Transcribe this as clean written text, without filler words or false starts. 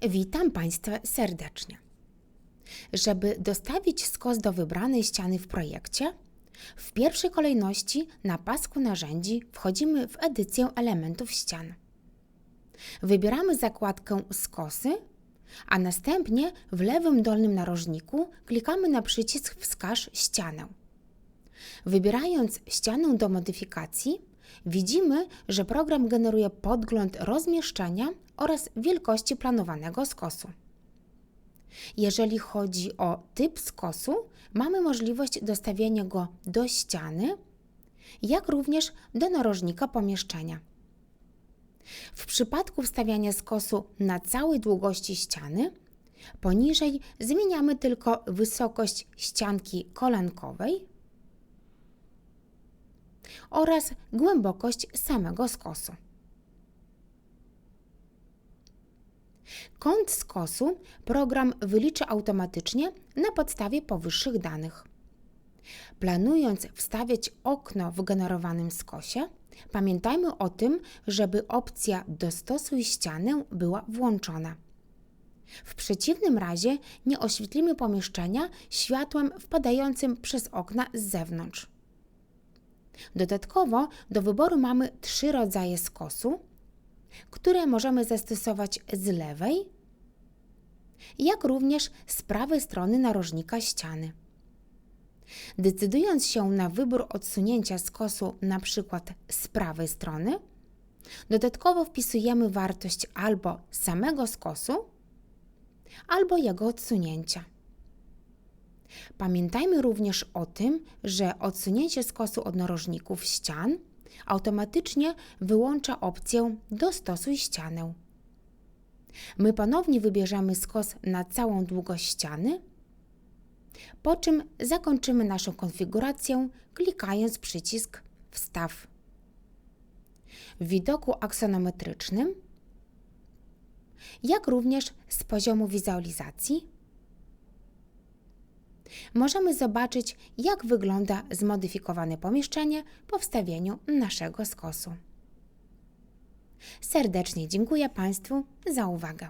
Witam Państwa serdecznie. Żeby dostawić skos do wybranej ściany w projekcie, w pierwszej kolejności na pasku narzędzi wchodzimy w edycję elementów ścian. Wybieramy zakładkę Skosy, a następnie w lewym dolnym narożniku klikamy na przycisk Wskaż ścianę. Wybierając ścianę do modyfikacji, widzimy, że program generuje podgląd rozmieszczenia oraz wielkości planowanego skosu. Jeżeli chodzi o typ skosu, mamy możliwość dostawienia go do ściany, jak również do narożnika pomieszczenia. W przypadku wstawiania skosu na całej długości ściany, poniżej zmieniamy tylko wysokość ścianki kolankowej oraz głębokość samego skosu. Kąt skosu program wyliczy automatycznie na podstawie powyższych danych. Planując wstawiać okno w generowanym skosie, pamiętajmy o tym, żeby opcja Dostosuj ścianę była włączona. W przeciwnym razie nie oświetlimy pomieszczenia światłem wpadającym przez okna z zewnątrz. Dodatkowo do wyboru mamy 3 rodzaje skosu, które możemy zastosować z lewej, jak również z prawej strony narożnika ściany. Decydując się na wybór odsunięcia skosu np. z prawej strony, dodatkowo wpisujemy wartość albo samego skosu, albo jego odsunięcia. Pamiętajmy również o tym, że odsunięcie skosu od narożników ścian automatycznie wyłącza opcję Dostosuj ścianę. My ponownie wybierzemy skos na całą długość ściany, po czym zakończymy naszą konfigurację klikając przycisk Wstaw. W widoku aksonometrycznym, jak również z poziomu wizualizacji, możemy zobaczyć, jak wygląda zmodyfikowane pomieszczenie po wstawieniu naszego skosu. Serdecznie dziękuję Państwu za uwagę.